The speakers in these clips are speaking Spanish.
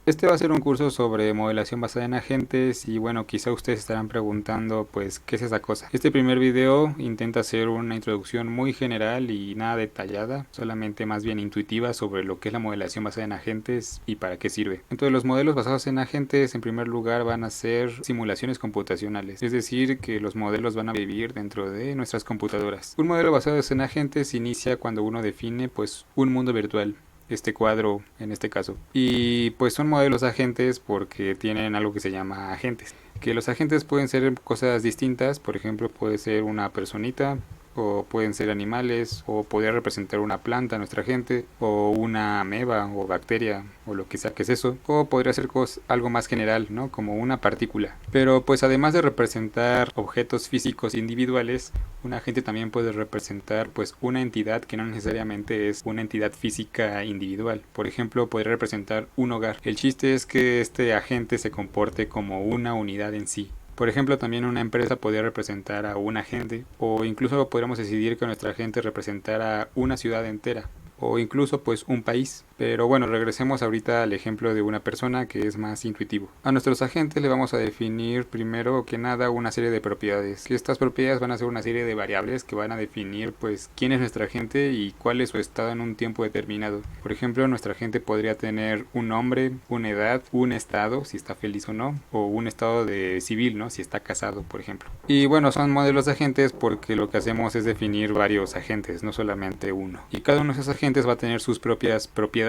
Este va a ser un curso sobre modelación basada en agentes y bueno, quizá ustedes estarán preguntando pues ¿qué es esa cosa? Este primer video intenta hacer una introducción muy general y nada detallada, solamente más bien intuitiva sobre lo que es la modelación basada en agentes y para qué sirve. Entonces los modelos basados en agentes en primer lugar van a ser simulaciones computacionales, es decir que los modelos van a vivir dentro de nuestras computadoras. Un modelo basado en agentes inicia cuando uno define pues un mundo virtual, este cuadro en este caso. Y pues son modelos agentes porque tienen algo que se llama agentes. Que los agentes pueden ser cosas distintas, por ejemplo puede ser una personita, o pueden ser animales, o podría representar una planta, nuestra gente, o una ameba o bacteria, o lo que sea que es eso, o podría ser algo más general, ¿no? Como una partícula. Pero pues además de representar objetos físicos individuales, un agente también puede representar pues una entidad que no necesariamente es una entidad física individual. Por ejemplo, podría representar un hogar. El chiste es que este agente se comporte como una unidad en sí. Por ejemplo, también una empresa podría representar a un agente, o incluso podríamos decidir que nuestra agente representara una ciudad entera, o incluso pues un país. Pero bueno, regresemos ahorita al ejemplo de una persona que es más intuitivo. A nuestros agentes le vamos a definir primero que nada una serie de propiedades, que estas propiedades van a ser una serie de variables que van a definir pues quién es nuestra agente y cuál es su estado en un tiempo determinado. Por ejemplo, nuestra agente podría tener un nombre, una edad, un estado, si está feliz o no, o un estado de civil, ¿no? Si está casado, por ejemplo. Y bueno, son modelos de agentes porque lo que hacemos es definir varios agentes, no solamente uno. Y cada uno de esos agentes va a tener sus propias propiedades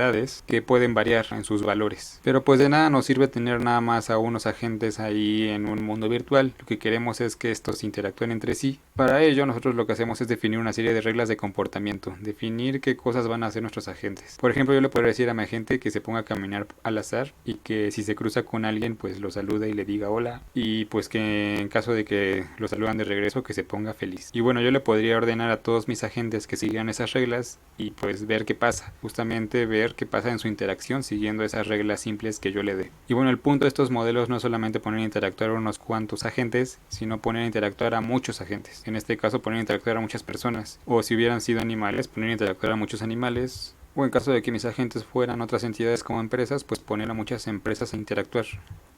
que pueden variar en sus valores. Pero pues de nada nos sirve tener nada más a unos agentes ahí en un mundo virtual. Lo que queremos es que estos interactúen entre sí. Para ello nosotros lo que hacemos es definir una serie de reglas de comportamiento, definir qué cosas van a hacer nuestros agentes. Por ejemplo, yo le podría decir a mi agente que se ponga a caminar al azar y que si se cruza con alguien pues lo salude y le diga hola, y pues que en caso de que lo saludan de regreso que se ponga feliz. Y bueno, yo le podría ordenar a todos mis agentes que sigan esas reglas y pues ver qué pasa, justamente ver qué pasa en su interacción siguiendo esas reglas simples que yo le dé. Y bueno, el punto de estos modelos no es solamente poner a interactuar a unos cuantos agentes, sino poner a interactuar a muchos agentes. En este caso poner a interactuar a muchas personas, o si hubieran sido animales, poner a interactuar a muchos animales, o en caso de que mis agentes fueran otras entidades como empresas, pues poner a muchas empresas a interactuar.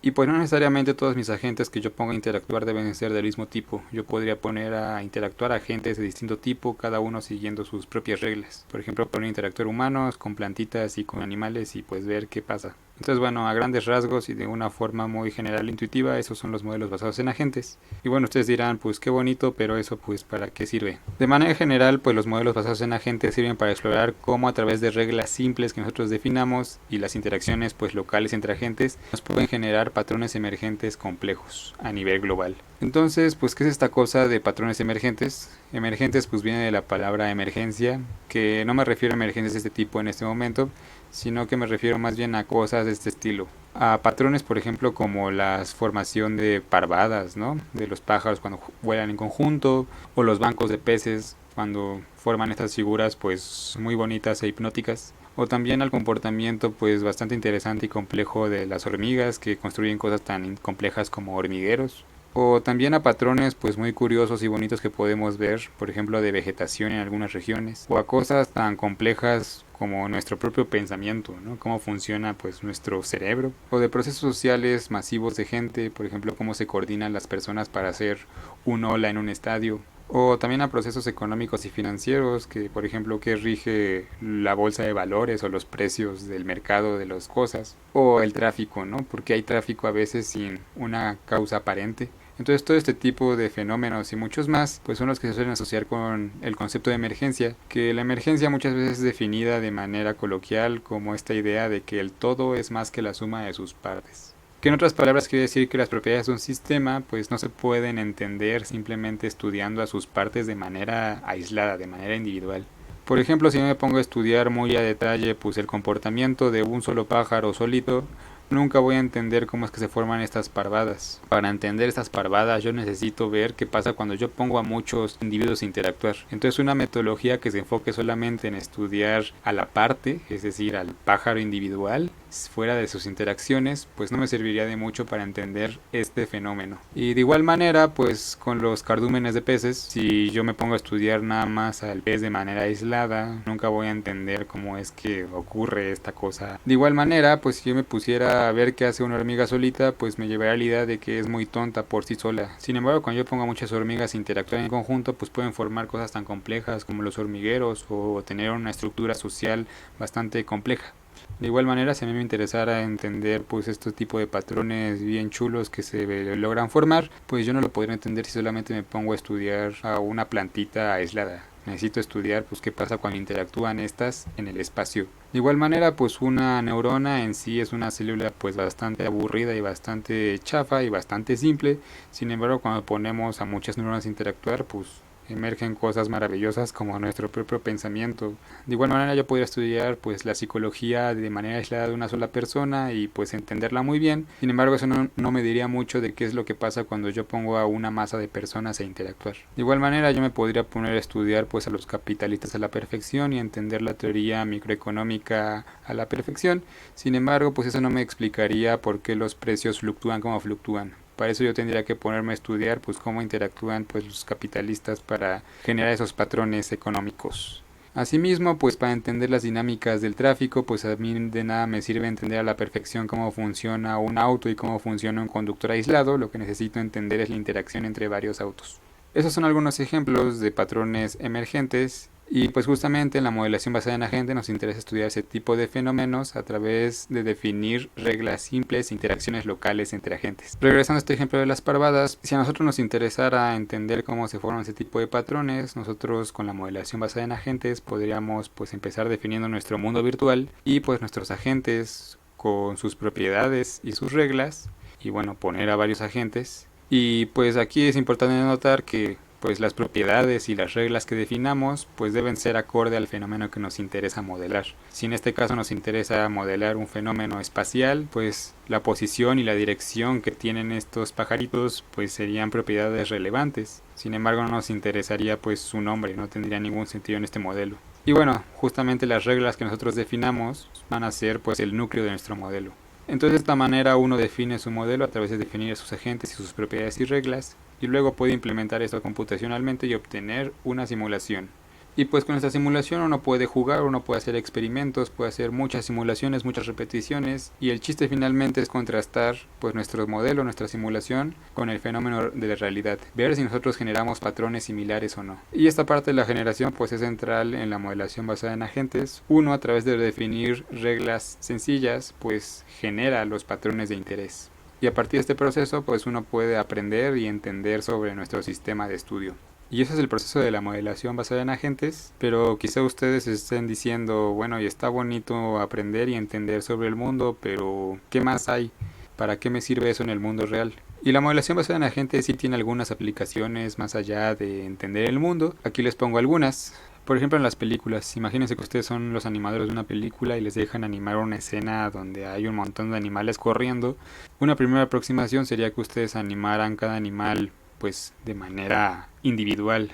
Y pues no necesariamente todos mis agentes que yo ponga a interactuar deben ser del mismo tipo. Yo podría poner a interactuar a agentes de distinto tipo, cada uno siguiendo sus propias reglas. Por ejemplo, poner a interactuar humanos con plantitas y con animales y pues ver qué pasa. Entonces bueno, a grandes rasgos y de una forma muy general e intuitiva, esos son los modelos basados en agentes. Y bueno, ustedes dirán, pues qué bonito, pero eso pues ¿para qué sirve? De manera general, pues los modelos basados en agentes sirven para explorar cómo a través de reglas simples que nosotros definamos y las interacciones pues locales entre agentes nos pueden generar patrones emergentes complejos a nivel global. Entonces, pues ¿qué es esta cosa de patrones emergentes? Emergentes pues viene de la palabra emergencia, que no me refiero a emergencias de este tipo en este momento, sino que me refiero más bien a cosas de este estilo. A patrones, por ejemplo, como la formación de parvadas, ¿no? De los pájaros cuando vuelan en conjunto, o los bancos de peces cuando forman estas figuras pues muy bonitas e hipnóticas. O también al comportamiento pues bastante interesante y complejo de las hormigas que construyen cosas tan complejas como hormigueros. O también a patrones pues muy curiosos y bonitos que podemos ver, por ejemplo de vegetación en algunas regiones, o a cosas tan complejas como nuestro propio pensamiento, ¿no? Cómo funciona pues nuestro cerebro, o de procesos sociales masivos de gente, por ejemplo cómo se coordinan las personas para hacer un ola en un estadio, o también a procesos económicos y financieros, que por ejemplo que rige la bolsa de valores o los precios del mercado de las cosas, o el tráfico, ¿no? Porque hay tráfico a veces sin una causa aparente. Entonces todo este tipo de fenómenos y muchos más pues son los que se suelen asociar con el concepto de emergencia, que la emergencia muchas veces es definida de manera coloquial como esta idea de que el todo es más que la suma de sus partes. Que en otras palabras quiere decir que las propiedades de un sistema pues no se pueden entender simplemente estudiando a sus partes de manera aislada, de manera individual. Por ejemplo, si yo me pongo a estudiar muy a detalle pues el comportamiento de un solo pájaro solito, nunca voy a entender cómo es que se forman estas parvadas. Para entender estas parvadas yo necesito ver qué pasa cuando yo pongo a muchos individuos a interactuar. Entonces una metodología que se enfoque solamente en estudiar a la parte, es decir, al pájaro individual, fuera de sus interacciones, pues no me serviría de mucho para entender este fenómeno. Y de igual manera, pues con los cardúmenes de peces, si yo me pongo a estudiar nada más al pez de manera aislada, nunca voy a entender cómo es que ocurre esta cosa. De igual manera, pues si yo me pusiera a ver qué hace una hormiga solita, pues me llevaría a la idea de que es muy tonta por sí sola. Sin embargo, cuando yo pongo a muchas hormigas a interactuar en conjunto, pues pueden formar cosas tan complejas como los hormigueros o tener una estructura social bastante compleja. De igual manera, si a mí me interesara entender pues este tipo de patrones bien chulos que se logran formar, pues yo no lo podría entender si solamente me pongo a estudiar a una plantita aislada. Necesito estudiar pues qué pasa cuando interactúan estas en el espacio. De igual manera, pues una neurona en sí es una célula pues bastante aburrida y bastante chafa y bastante simple. Sin embargo, cuando ponemos a muchas neuronas a interactuar, pues emergen cosas maravillosas como nuestro propio pensamiento. De igual manera yo podría estudiar pues la psicología de manera aislada de una sola persona y pues entenderla muy bien. Sin embargo, eso no me diría mucho de qué es lo que pasa cuando yo pongo a una masa de personas a interactuar. De igual manera yo me podría poner a estudiar pues a los capitalistas a la perfección y entender la teoría microeconómica a la perfección. Sin embargo, pues eso no me explicaría por qué los precios fluctúan como fluctúan. Para eso yo tendría que ponerme a estudiar pues cómo interactúan pues los capitalistas para generar esos patrones económicos. Asimismo, pues para entender las dinámicas del tráfico, pues a mí de nada me sirve entender a la perfección cómo funciona un auto y cómo funciona un conductor aislado. Lo que necesito entender es la interacción entre varios autos. Esos son algunos ejemplos de patrones emergentes. Y pues justamente en la modelación basada en agente nos interesa estudiar ese tipo de fenómenos a través de definir reglas simples e interacciones locales entre agentes. Regresando a este ejemplo de las parvadas, si a nosotros nos interesara entender cómo se forman ese tipo de patrones, nosotros con la modelación basada en agentes podríamos pues empezar definiendo nuestro mundo virtual y pues nuestros agentes con sus propiedades y sus reglas y bueno, poner a varios agentes. Y pues aquí es importante notar que pues las propiedades y las reglas que definamos pues deben ser acorde al fenómeno que nos interesa modelar. Si en este caso nos interesa modelar un fenómeno espacial, pues la posición y la dirección que tienen estos pajaritos pues serían propiedades relevantes. Sin embargo, no nos interesaría pues su nombre, no tendría ningún sentido en este modelo. Y bueno, justamente las reglas que nosotros definamos van a ser pues el núcleo de nuestro modelo. Entonces de esta manera uno define su modelo a través de definir sus agentes y sus propiedades y reglas, y luego puede implementar esto computacionalmente y obtener una simulación. Y pues con esta simulación uno puede jugar, uno puede hacer experimentos, puede hacer muchas simulaciones, muchas repeticiones, y el chiste finalmente es contrastar pues nuestro modelo, nuestra simulación con el fenómeno de la realidad, ver si nosotros generamos patrones similares o no. Y esta parte de la generación pues es central en la modelación basada en agentes. Uno, a través de definir reglas sencillas, pues genera los patrones de interés. Y a partir de este proceso pues uno puede aprender y entender sobre nuestro sistema de estudio. Y ese es el proceso de la modelación basada en agentes, pero quizá ustedes estén diciendo, bueno, y está bonito aprender y entender sobre el mundo, pero ¿qué más hay? ¿Para qué me sirve eso en el mundo real? Y la modelación basada en agentes sí tiene algunas aplicaciones más allá de entender el mundo. Aquí les pongo algunas. Por ejemplo, en las películas, imagínense que ustedes son los animadores de una película y les dejan animar una escena donde hay un montón de animales corriendo. Una primera aproximación sería que ustedes animaran cada animal pues de manera individual,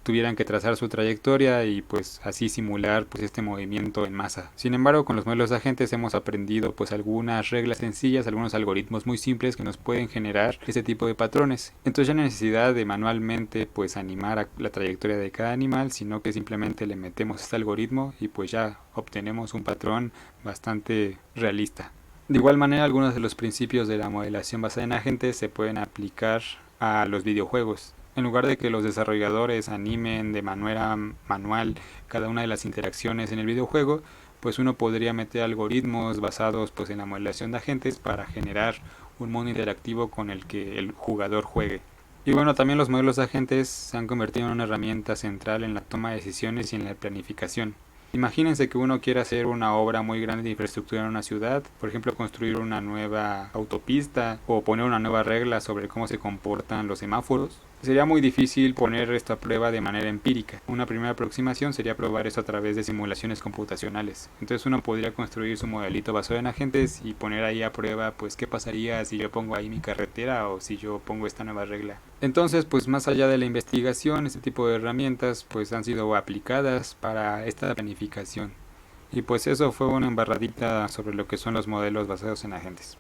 tuvieran que trazar su trayectoria y pues así simular pues este movimiento en masa. Sin embargo, con los modelos de agentes hemos aprendido pues algunas reglas sencillas, algunos algoritmos muy simples que nos pueden generar este tipo de patrones. Entonces ya no hay necesidad de manualmente pues animar a la trayectoria de cada animal, sino que simplemente le metemos este algoritmo y pues ya obtenemos un patrón bastante realista. De igual manera, algunos de los principios de la modelación basada en agentes se pueden aplicar a los videojuegos. En lugar de que los desarrolladores animen de manera manual cada una de las interacciones en el videojuego, pues uno podría meter algoritmos basados pues en la modelación de agentes para generar un mundo interactivo con el que el jugador juegue. Y bueno, también los modelos de agentes se han convertido en una herramienta central en la toma de decisiones y en la planificación. Imagínense que uno quiera hacer una obra muy grande de infraestructura en una ciudad, por ejemplo construir una nueva autopista o poner una nueva regla sobre cómo se comportan los semáforos. Sería muy difícil poner esto a prueba de manera empírica. Una primera aproximación sería probar esto a través de simulaciones computacionales. Entonces uno podría construir su modelito basado en agentes y poner ahí a prueba pues qué pasaría si yo pongo ahí mi carretera o si yo pongo esta nueva regla. Entonces pues más allá de la investigación, este tipo de herramientas pues han sido aplicadas para esta planificación. Y pues eso fue una embarradita sobre lo que son los modelos basados en agentes.